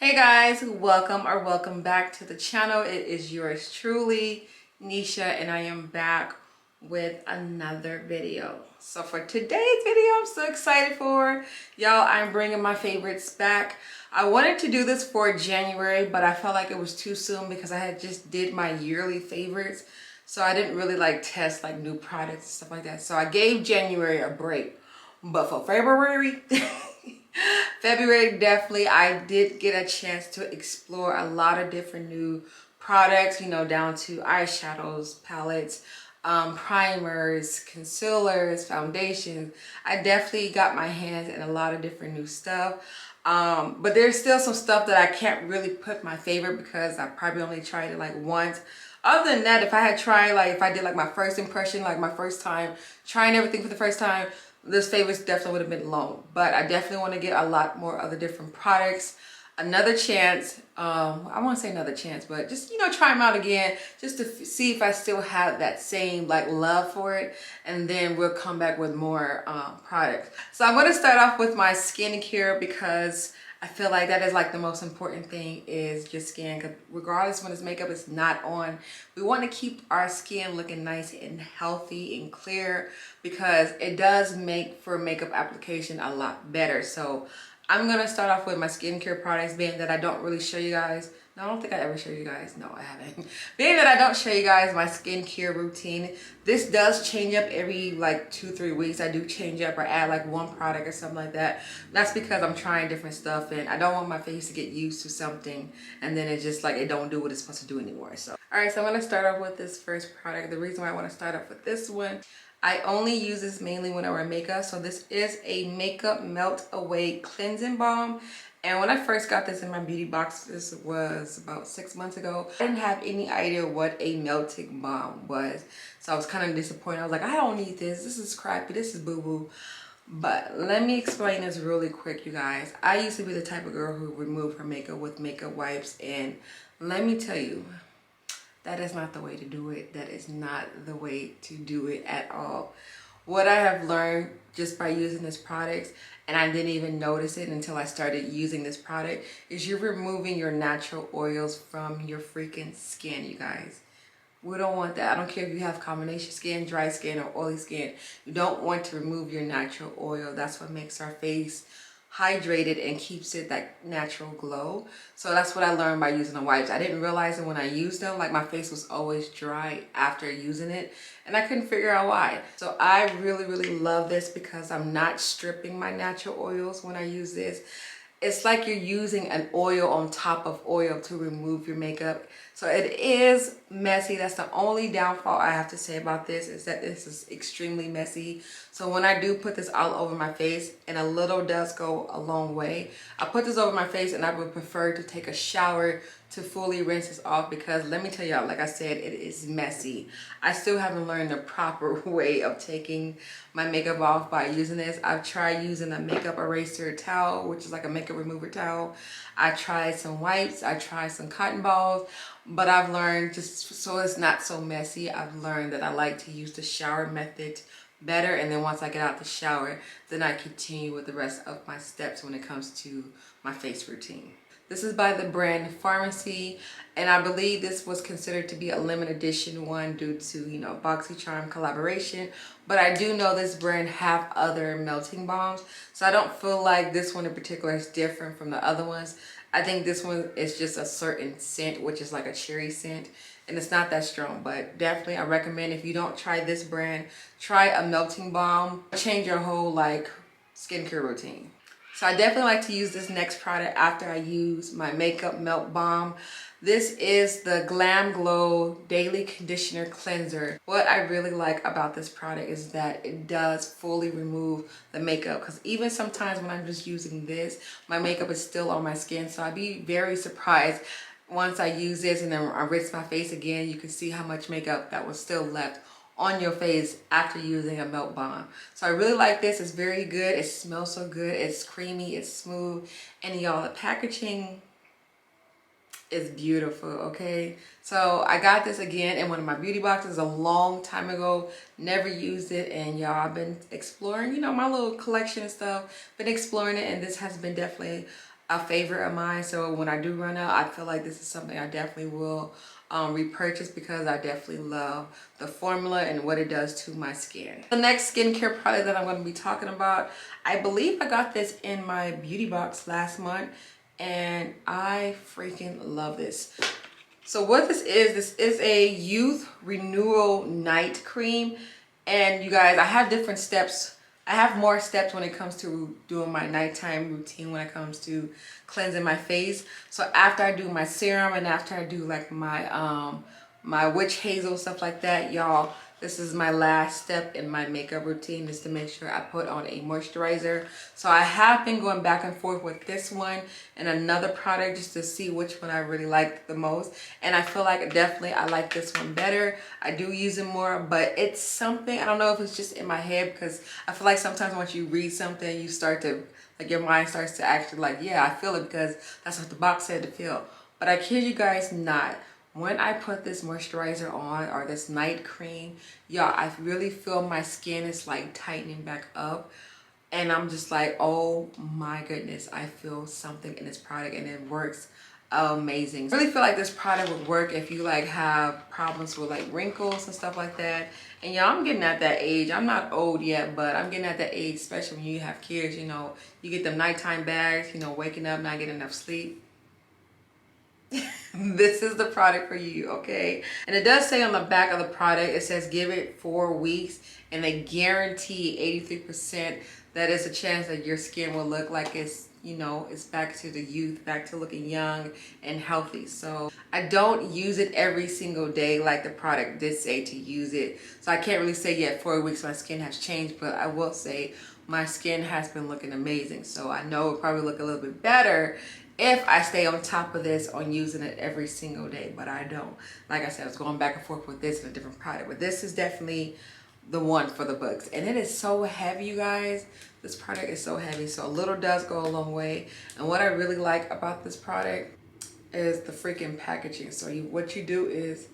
Hey guys, welcome back to the channel. It is yours truly, Nisha, and I am back with another video. So for today's video, I'm so excited for y'all. I'm bringing my favorites back. I wanted to do this for January, but I felt like it was too soon because I had just did my yearly favorites. So I didn't really test new products and stuff like that. So I gave January a break. But for February, February definitely I did get a chance to explore a lot of different new products, down to eyeshadows, palettes, primers, concealers, foundations. I definitely got my hands in a lot of different new stuff. But there's still some stuff that I can't really put my favorite because I probably only tried it once. Other than that, if I had tried, if I did my first impression, my first time trying everything for the first time, this favorites definitely would have been long. But I definitely want to get a lot more other different products. Another chance, I won't say another chance, but just, try them out again just to see if I still have that same love for it. And then we'll come back with more products. So I'm going to start off with my skincare because I feel like that is the most important thing is your skin. Because regardless when this makeup is not on, we want to keep our skin looking nice and healthy and clear because it does make for makeup application a lot better. So I'm going to start off with my skincare products, being that I don't really show you guys. No, I don't think I ever show you guys. No, I haven't. Being that I don't show you guys my skincare routine, this does change up every 2-3 weeks. I do change up or add one product or something like that. That's because I'm trying different stuff and I don't want my face to get used to something and then it's just it don't do what it's supposed to do anymore. So, all right, so I'm going to start off with this first product. The reason why I want to start off with this one, I only use this mainly when I wear makeup. So this is a Makeup Melt Away Cleansing Balm. And when I first got this in my beauty box, this was about 6 months ago, I didn't have any idea what a melting balm was. So I was kind of disappointed. I was like, I don't need this. This is crappy. This is boo-boo. But let me explain this really quick, you guys. I used to be the type of girl who removed her makeup with makeup wipes. And let me tell you, that is not the way to do it. That is not the way to do it at all. What I have learned just by using this product, and I didn't even notice it until I started using this product, is you're removing your natural oils from your freaking skin, you guys. We don't want that. I don't care if you have combination skin, dry skin, or oily skin. You don't want to remove your natural oil. That's what makes our face hydrated and keeps it that natural glow. So that's what I learned by using the wipes. I didn't realize it when I used them. My face was always dry after using it and I couldn't figure out why. So I really love this because I'm not stripping my natural oils when I use this. It's like you're using an oil on top of oil to remove your makeup. So it is messy. That's the only downfall I have to say about this, is that this is extremely messy. So when I do put this all over my face, and a little does go a long way, I put this over my face and I would prefer to take a shower to fully rinse this off because let me tell y'all, like I said, it is messy. I still haven't learned the proper way of taking my makeup off by using this. I've tried using a makeup eraser towel, which is like a makeup remover towel. I tried some wipes, I tried some cotton balls, but I've learned, just so it's not so messy, I've learned that I like to use the shower method better. And then once I get out the shower, then I continue with the rest of my steps when it comes to my face routine. This is by the brand Pharmacy, and I believe this was considered to be a limited edition one due to, BoxyCharm collaboration. But I do know this brand have other melting balms, so I don't feel like this one in particular is different from the other ones. I think this one is just a certain scent, which is like a cherry scent, and it's not that strong. But definitely I recommend, if you don't try this brand, try a melting balm. Change your whole skincare routine. So I definitely like to use this next product after I use my Makeup Melt Balm. This is the Glam Glow Daily Conditioner Cleanser. What I really like about this product is that it does fully remove the makeup, because even sometimes when I'm just using this, my makeup is still on my skin. So I'd be very surprised once I use this and then I rinse my face again, you can see how much makeup that was still left on your face after using a melt balm. So I really like this. It's very good. It smells so good. It's creamy, it's smooth, and y'all, the packaging is beautiful. Okay, so I got this again in one of my beauty boxes a long time ago. Never used it, and y'all, I've been exploring, my little collection and stuff, been exploring it, and this has been definitely a favorite of mine. So when I do run out, I feel like this is something I definitely will repurchase because I definitely love the formula and what it does to my skin. The next skincare product that I'm going to be talking about, I believe I got this in my beauty box last month and I freaking love this. So what this is a youth renewal night cream. And you guys, I have different steps. I have more steps when it comes to doing my nighttime routine when it comes to cleansing my face. So after I do my serum and after I do like my witch hazel, stuff like that, y'all, this is my last step in my makeup routine, is to make sure I put on a moisturizer. So I have been going back and forth with this one and another product just to see which one I really like the most. And I feel like definitely I like this one better. I do use it more, but it's something, I don't know if it's just in my head, because I feel like sometimes once you read something, you start to, like your mind starts to actually like, yeah, I feel it because that's what the box said to feel. But I kid you guys not. When I put this moisturizer on, or this night cream, y'all, I really feel my skin is like tightening back up. And I'm just like, oh my goodness, I feel something in this product and it works amazing. I really feel like this product would work if you like have problems with like wrinkles and stuff like that. And y'all, I'm getting at that age. I'm not old yet, but I'm getting at that age, especially when you have kids, you know, you get them nighttime bags, you know, waking up, not getting enough sleep. This is the product for you, okay? And it does say on the back of the product, it says give it 4 weeks and they guarantee 83% that it's a chance that your skin will look like it's, you know, it's back to the youth, back to looking young and healthy. So I don't use it every single day like the product did say to use it. So I can't really say yet 4 weeks my skin has changed, but I will say my skin has been looking amazing. So I know it'll probably look a little bit better if I stay on top of this on using it every single day, but I don't. Like I said, I was going back and forth with this and a different product, but this is definitely the one for the books. And it is so heavy, you guys. This product is so heavy, so a little does go a long way. And what I really like about this product is the freaking packaging. So what you do is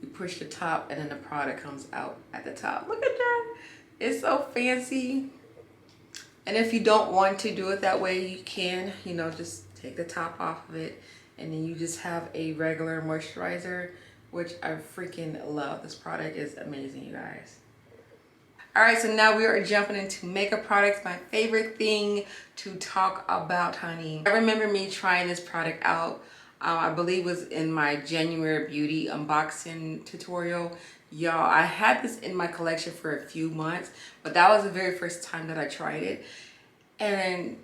you push the top and then the product comes out at the top. Look at that. It's so fancy. And if you don't want to do it that way, you can, you know, just take the top off of it and then you just have a regular moisturizer, which I freaking love. This product is amazing, you guys. All right, so now we are jumping into makeup products, my favorite thing to talk about, honey. I remember me trying this product out. I believe it was in my January beauty unboxing tutorial. Y'all, I had this in my collection for a few months, but that was the very first time that I tried it. And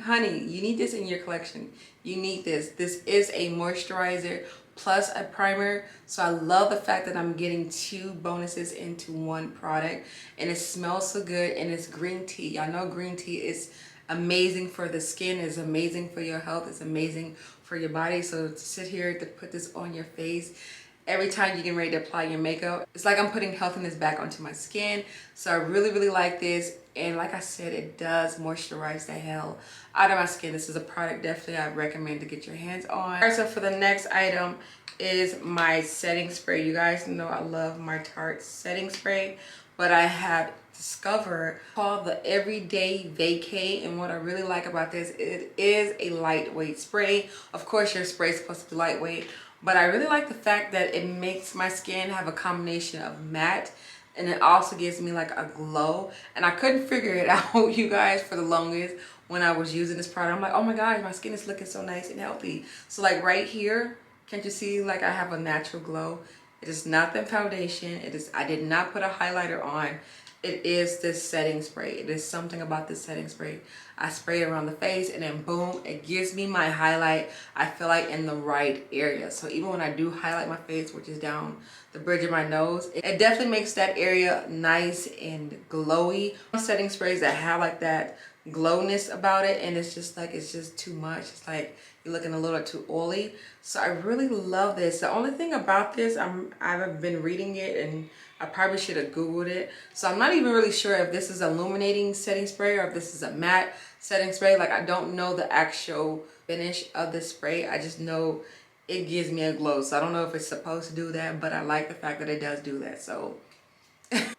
honey, you need this in your collection. You need this. This is a moisturizer plus a primer. So I love the fact that I'm getting 2 bonuses into one product, and it smells so good, and it's green tea. Y'all know green tea is amazing for the skin, is amazing for your health, it's amazing for your body. So to sit here to put this on your face every time you get ready to apply your makeup, it's like I'm putting healthiness back onto my skin. So I really like this. And like I said, it does moisturize the hell out of my skin. This is a product definitely I recommend to get your hands on. All right, so for the next item is my setting spray. You guys know I love my Tarte setting spray, but I have discovered called the Everyday Vacay. And what I really like about this, it is a lightweight spray. Of course, your spray is supposed to be lightweight, but I really like the fact that it makes my skin have a combination of matte, and it also gives me like a glow. And I couldn't figure it out, you guys, for the longest when I was using this product. I'm like, oh my gosh, my skin is looking so nice and healthy. So like right here, can't you see like I have a natural glow? It is not the foundation. It is, I did not put a highlighter on. It is this setting spray. It is something about this setting spray. I spray it around the face and then boom, it gives me my highlight, I feel like, in the right area. So even when I do highlight my face, which is down the bridge of my nose, it definitely makes that area nice and glowy. Setting sprays that have like that glowness about it, and it's just like, it's just too much. It's like you're looking a little too oily. So I really love this. The only thing about this, I've been reading it and I probably should have Googled it. So I'm not even really sure if this is illuminating setting spray or if this is a matte setting spray. Like, I don't know the actual finish of the spray. I just know it gives me a glow. So I don't know if it's supposed to do that, but I like the fact that it does do that. So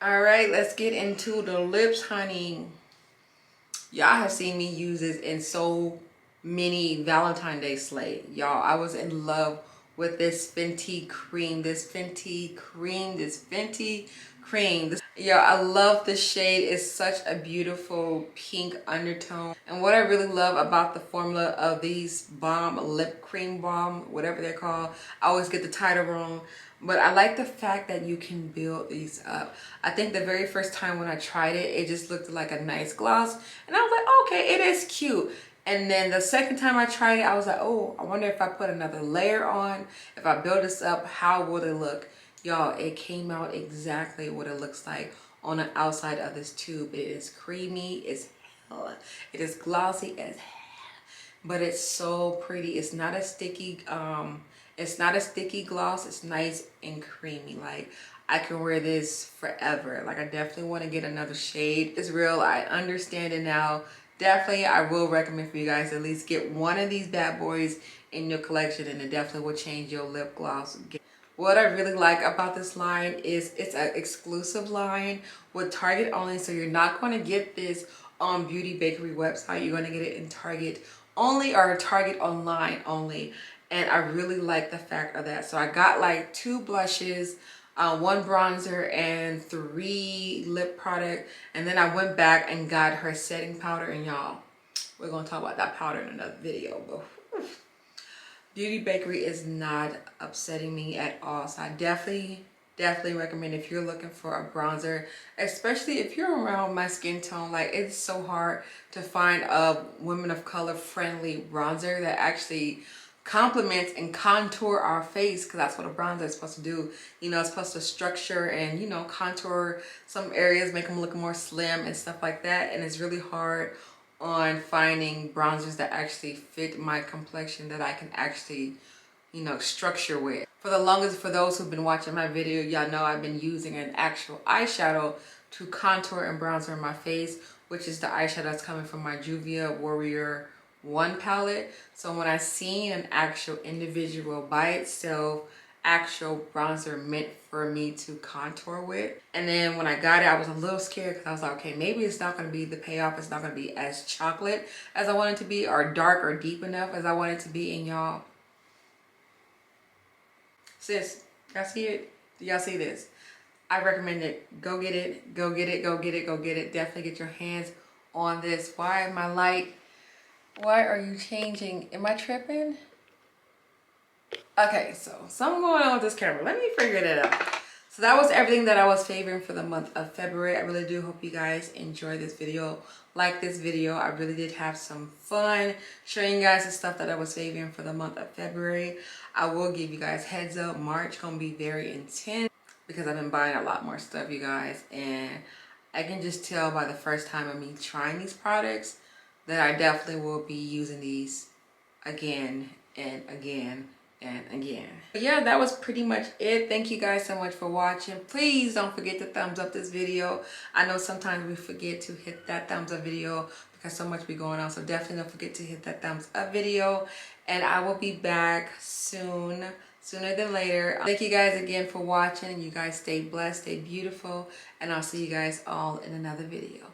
all right, let's get into the lips, honey. Y'all have seen me use this in so mini Valentine's Day sleigh. Y'all, I was in love with this Fenty cream, this Fenty cream, this Fenty cream. Yeah, I love the shade. It's such a beautiful pink undertone. And what I really love about the formula of these balm, lip cream balm, whatever they're called, I always get the title wrong, but I like the fact that you can build these up. I think the very first time when I tried it, it just looked like a nice gloss, and I was like, okay, it is cute. And then the second time I tried it, I was like, oh, I wonder if I put another layer on, if I build this up, how will it look? Y'all, it came out exactly what it looks like on the outside of this tube. It is creamy as hell. It is glossy as hell, but it's so pretty. It's not a sticky, gloss. It's nice and creamy. Like, I can wear this forever. Like, I definitely want to get another shade. It's real. I understand it now. Definitely, I will recommend for you guys to at least get one of these bad boys in your collection, and it definitely will change your lip gloss. What I really like about this line is it's an exclusive line with Target only, so you're not going to get this on Beauty Bakery website. You're going to get it in Target only, or Target online only, and I really like the fact of that. So I got like 2 blushes, 1 bronzer, and 3 lip product, and then I went back and got her setting powder. And y'all, we're going to talk about that powder in another video, but Beauty Bakery is not upsetting me at all. So I definitely recommend if you're looking for a bronzer, especially if you're around my skin tone. Like, it's so hard to find a women of color friendly bronzer that actually complements and contour our face, because that's what a bronzer is supposed to do. You know, it's supposed to structure and, you know, contour some areas, make them look more slim and stuff like that. And it's really hard on finding bronzers that actually fit my complexion, that I can actually, you know, structure with. For the longest, for those who've been watching my video, y'all know I've been using an actual eyeshadow to contour and bronzer my face, which is the eyeshadow that's coming from my Juvia Warrior 1 palette. So when I seen an actual individual by itself, actual bronzer meant for me to contour with, and then when I got it, I was a little scared, because I was like, okay, maybe it's not going to be the payoff. It's not going to be as chocolate as I want it to be, or dark or deep enough as I want it to be. And y'all, sis, y'all see it? Do y'all see this? I recommend it. Go get it. Go get it. Go get it. Go get it. Definitely get your hands on this. Why am I light? Why are you changing? Am I tripping? Okay, so something going on with this camera. Let me figure that out. So that was everything that I was favoring for the month of February. I really do hope you guys enjoy this video, like this video. I really did have some fun showing you guys the stuff that I was favoring for the month of February. I will give you guys heads up. March gonna be very intense, because I've been buying a lot more stuff, you guys. And I can just tell by the first time of me trying these products that I definitely will be using these again and again and again. But yeah, that was pretty much it. Thank you guys so much for watching. Please don't forget to thumbs up this video. I know sometimes we forget to hit that thumbs up video because so much be going on, so definitely don't forget to hit that thumbs up video. And I will be back soon, sooner than later. Thank you guys again for watching. You guys stay blessed, stay beautiful, and I'll see you guys all in another video.